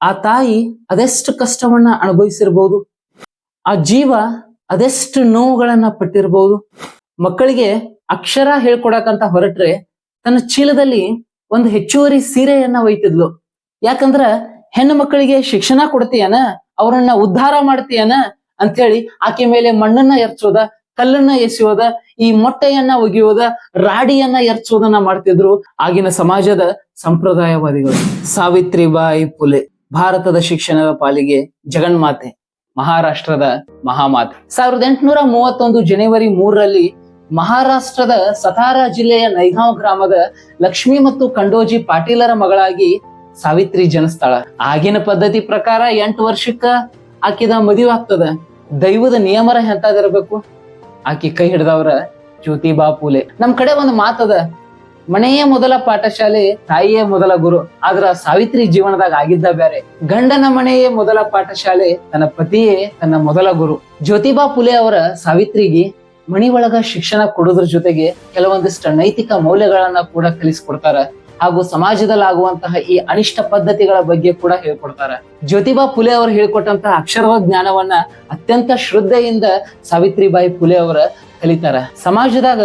ಆ ತಾಯಿ ಅದೆಷ್ಟು ಕಷ್ಟವನ್ನ ಅನುಭವಿಸಿರ್ಬೋದು, ಆ ಜೀವ ಅದೆಷ್ಟು ನೋವುಗಳನ್ನ ಪಟ್ಟಿರ್ಬೋದು. ಮಕ್ಕಳಿಗೆ ಅಕ್ಷರ ಹೇಳ್ಕೊಡಕಂತ ಹೊರಟ್ರೆ ತನ್ನ ಚೀಲದಲ್ಲಿ ಒಂದು ಹೆಚ್ಚುವರಿ ಸೀರೆಯನ್ನ ಒಯ್ತಿದ್ಲು. ಯಾಕಂದ್ರ ಹೆಣ್ಣು ಮಕ್ಕಳಿಗೆ ಶಿಕ್ಷಣ ಕೊಡ್ತೀಯನ, ಅವರನ್ನ ಉದ್ಧಾರ ಮಾಡ್ತೀಯನ ಅಂತೇಳಿ ಆಕೆ ಮೇಲೆ ಮಣ್ಣನ್ನ ಎರ್ಚೋದ, ಕಲ್ಲನ್ನ ಎಸೆಯೋದ, ಈ ಮೊಟ್ಟೆಯನ್ನ ಒಗೆಯೋದ, ರಾಡಿಯನ್ನ ಎರ್ಚೋದನ್ನ ಮಾಡ್ತಿದ್ರು ಆಗಿನ ಸಮಾಜದ ಸಂಪ್ರದಾಯವಾದಿಗಳು. ಸಾವಿತ್ರಿಬಾಯಿ ಫುಲೆ ಭಾರತದ ಶಿಕ್ಷಣದ ಪಾಲಿಗೆ ಜಗನ್ಮಾತೆ, ಮಹಾರಾಷ್ಟ್ರದ ಮಹಾಮಾತೆ. 1831 ಜನವರಿ 3ರಲ್ಲಿ ಮಹಾರಾಷ್ಟ್ರದ ಸತಾರಾ ಜಿಲ್ಲೆಯ ನೈಗಾಂವ್ ಗ್ರಾಮದ ಲಕ್ಷ್ಮಿ ಮತ್ತು ಕಂಡೋಜಿ ಪಾಟೀಲರ ಮಗಳಾಗಿ ಸಾವಿತ್ರಿ ಜನಿಸ್ತಾಳ. ಆಗಿನ ಪದ್ಧತಿ ಪ್ರಕಾರ 8 ವರ್ಷಕ್ಕ ಆಕಿದ ಮದುವೆ ಆಗ್ತದ. ದೈವದ ನಿಯಮರ ಎಂತದಿರ್ಬೇಕು, ಆಕಿ ಕೈ ಹಿಡ್ದವ್ರ ಜ್ಯೋತಿಬಾ ಫುಲೆ. ನಮ್ ಕಡೆ ಒಂದು ಮಾತದ, ಮನೆಯೇ ಮೊದಲ ಪಾಠಶಾಲೆ, ತಾಯಿಯೇ ಮೊದಲ ಗುರು. ಆದ್ರ ಸಾವಿತ್ರಿ ಜೀವನದಾಗ ಆಗಿದ್ದ ಬೇರೆ. ಗಂಡನ ಮನೆಯೇ ಮೊದಲ ಪಾಠಶಾಲೆ, ತನ್ನ ಪತಿಯೇ ತನ್ನ ಮೊದಲ ಗುರು. ಜ್ಯೋತಿಬಾ ಫುಲೆ ಅವರ ಸಾವಿತ್ರಿಗೆ ಮನಿ ಒಳಗ ಶಿಕ್ಷಣ ಕೊಡೋದ್ರ ಜೊತೆಗೆ ಕೆಲವೊಂದಿಷ್ಟು ನೈತಿಕ ಮೌಲ್ಯಗಳನ್ನ ಕೂಡ ಕಲಿಸ್ಕೊಡ್ತಾರ. ಹಾಗೂ ಸಮಾಜದಲ್ಲಿ ಆಗುವಂತಹ ಈ ಅನಿಷ್ಟ ಪದ್ಧತಿಗಳ ಬಗ್ಗೆ ಕೂಡ ಹೇಳ್ಕೊಡ್ತಾರ. ಜ್ಯೋತಿಬಾ ಫುಲೆ ಅವರು ಹೇಳ್ಕೊಟ್ಟಂತಹ ಅಕ್ಷರ ಜ್ಞಾನವನ್ನ ಅತ್ಯಂತ ಶ್ರದ್ಧೆಯಿಂದ ಸಾವಿತ್ರಿಬಾಯಿ ಫುಲೆ ಅವರ ಕಲಿತಾರ. ಸಮಾಜದಾಗ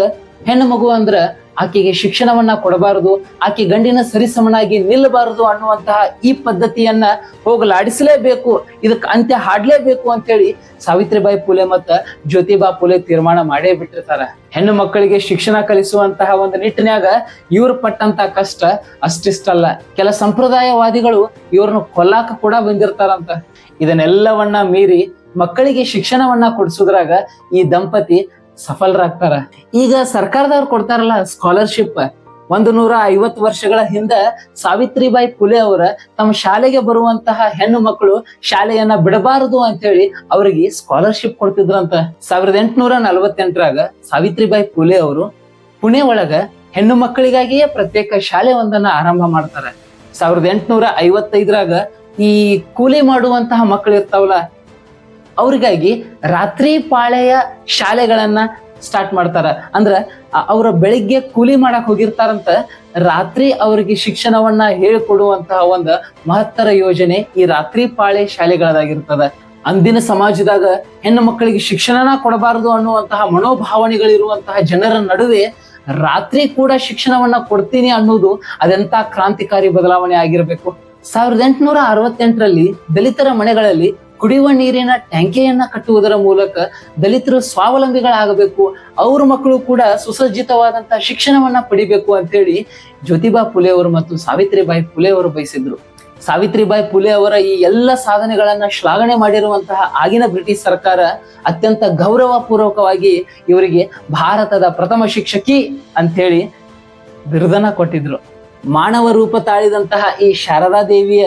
ಹೆಣ್ಣು ಮಗು ಅಂದ್ರ ಆಕೆಗೆ ಶಿಕ್ಷಣವನ್ನ ಕೊಡಬಾರದು, ಆಕೆ ಗಂಡಿನ ಸರಿಸಮನಾಗಿ ನಿಲ್ಲಬಾರದು ಅನ್ನುವಂತಹ ಈ ಪದ್ಧತಿಯನ್ನ ಹೋಗಲಾಡಿಸಲೇಬೇಕು, ಇದಕ್ಕೆ ಅಂತ್ಯ ಹಾಡ್ಲೇಬೇಕು ಅಂತೇಳಿ ಸಾವಿತ್ರಿಬಾಯಿ ಫುಲೆ ಮತ್ತ ಜ್ಯೋತಿಬಾ ಫುಲೆ ತೀರ್ಮಾನ ಮಾಡೇ ಬಿಟ್ಟಿರ್ತಾರ. ಹೆಣ್ಣು ಮಕ್ಕಳಿಗೆ ಶಿಕ್ಷಣ ಕಲಿಸುವಂತಹ ಒಂದು ನಿಟ್ಟಿನ್ಯಾಗ ಇವ್ರು ಪಟ್ಟಂತ ಕಷ್ಟ ಅಷ್ಟಿಷ್ಟಲ್ಲ. ಕೆಲ ಸಂಪ್ರದಾಯವಾದಿಗಳು ಇವ್ರನ್ನ ಕೊಲ್ಲಾಕ ಕೂಡ ಬಂದಿರ್ತಾರಂತ. ಇದನ್ನೆಲ್ಲವನ್ನ ಮೀರಿ ಮಕ್ಕಳಿಗೆ ಶಿಕ್ಷಣವನ್ನ ಕೊಡಿಸೋದ್ರಾಗ ಈ ದಂಪತಿ ಸಫಲರಾಗ್ತಾರ. ಈಗ ಸರ್ಕಾರದವ್ರು ಕೊಡ್ತಾರಲ್ಲ ಸ್ಕಾಲರ್ಶಿಪ್, 150 ವರ್ಷಗಳ ಹಿಂದ ಸಾವಿತ್ರಿಬಾಯಿ ಫುಲೆ ಅವರ ತಮ್ಮ ಶಾಲೆಗೆ ಬರುವಂತಹ ಹೆಣ್ಣು ಮಕ್ಕಳು ಶಾಲೆಯನ್ನ ಬಿಡಬಾರದು ಅಂತ ಹೇಳಿ ಅವರಿಗೆ ಸ್ಕಾಲರ್ಶಿಪ್ ಕೊಡ್ತಿದ್ರಂತ. 1848ರಾಗ ಸಾವಿತ್ರಿಬಾಯಿ ಫುಲೆ ಅವರು ಪುಣೆ ಒಳಗ ಹೆಣ್ಣು ಮಕ್ಕಳಿಗಾಗಿಯೇ ಪ್ರತ್ಯೇಕ ಶಾಲೆ ಒಂದನ್ನ ಆರಂಭ ಮಾಡ್ತಾರೆ. 1855ರಾಗ ಈ ಕೂಲಿ ಮಾಡುವಂತಹ ಮಕ್ಕಳು ಇರ್ತಾವಲ್ಲ, ಅವ್ರಿಗಾಗಿ ರಾತ್ರಿ ಪಾಳೆಯ ಶಾಲೆಗಳನ್ನ ಸ್ಟಾರ್ಟ್ ಮಾಡ್ತಾರ. ಅಂದ್ರ ಅವ್ರ ಬೆಳಿಗ್ಗೆ ಕೂಲಿ ಮಾಡಕ್ ಹೋಗಿರ್ತಾರಂತ, ರಾತ್ರಿ ಅವ್ರಿಗೆ ಶಿಕ್ಷಣವನ್ನ ಹೇಳ್ಕೊಡುವಂತಹ ಒಂದು ಮಹತ್ತರ ಯೋಜನೆ ಈ ರಾತ್ರಿ ಪಾಳೆ ಶಾಲೆಗಳದಾಗಿರ್ತದ. ಅಂದಿನ ಸಮಾಜದಾಗ ಹೆಣ್ಣು ಮಕ್ಕಳಿಗೆ ಶಿಕ್ಷಣನ ಕೊಡಬಾರದು ಅನ್ನುವಂತಹ ಮನೋಭಾವನೆಗಳಿರುವಂತಹ ಜನರ ನಡುವೆ ರಾತ್ರಿ ಕೂಡ ಶಿಕ್ಷಣವನ್ನ ಕೊಡ್ತೀನಿ ಅನ್ನೋದು ಅದೆಂತ ಕ್ರಾಂತಿಕಾರಿ ಬದಲಾವಣೆ ಆಗಿರ್ಬೇಕು. 1868ರಲ್ಲಿ ದಲಿತರ ಮನೆಗಳಲ್ಲಿ ಕುಡಿಯುವ ನೀರಿನ ಟ್ಯಾಂಕಿಯನ್ನ ಕಟ್ಟುವುದರ ಮೂಲಕ ದಲಿತರು ಸ್ವಾವಲಂಬಿಗಳಾಗಬೇಕು, ಅವ್ರ ಮಕ್ಕಳು ಕೂಡ ಸುಸಜ್ಜಿತವಾದಂತಹ ಶಿಕ್ಷಣವನ್ನ ಪಡಿಬೇಕು ಅಂತೇಳಿ ಜ್ಯೋತಿಬಾ ಫುಲೆ ಅವರು ಮತ್ತು ಸಾವಿತ್ರಿಬಾಯಿ ಫುಲೆ ಅವರು ಬಯಸಿದ್ರು. ಸಾವಿತ್ರಿಬಾಯಿ ಫುಲೆ ಅವರ ಈ ಎಲ್ಲ ಸಾಧನೆಗಳನ್ನ ಶ್ಲಾಘನೆ ಮಾಡಿರುವಂತಹ ಆಗಿನ ಬ್ರಿಟಿಷ್ ಸರ್ಕಾರ ಅತ್ಯಂತ ಗೌರವ ಪೂರ್ವಕವಾಗಿ ಇವರಿಗೆ ಭಾರತದ ಪ್ರಥಮ ಶಿಕ್ಷಕಿ ಅಂತ ಹೇಳಿ ಬಿರುದನ್ನ ಕೊಟ್ಟಿದ್ರು. ಮಾನವ ರೂಪ ತಾಳಿದಂತಹ ಈ ಶಾರದಾ ದೇವಿಯ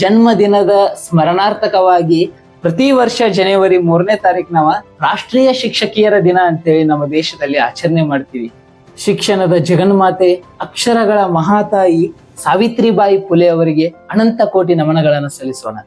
ಜನ್ಮ ದಿನದ ಸ್ಮರಣಾರ್ಥಕವಾಗಿ ಪ್ರತಿ ವರ್ಷ ಜನವರಿ 3ನೇ ತಾರೀಕು ನಾವು ರಾಷ್ಟ್ರೀಯ ಶಿಕ್ಷಕಿಯರ ದಿನ ಅಂತೇಳಿ ನಮ್ಮ ದೇಶದಲ್ಲಿ ಆಚರಣೆ ಮಾಡ್ತೀವಿ. ಶಿಕ್ಷಣದ ಜಗನ್ಮಾತೆ, ಅಕ್ಷರಗಳ ಮಹಾತಾಯಿ ಸಾವಿತ್ರಿಬಾಯಿ ಫುಲೆ ಅವರಿಗೆ ಅನಂತ ಕೋಟಿ ನಮನಗಳನ್ನು ಸಲ್ಲಿಸೋಣ.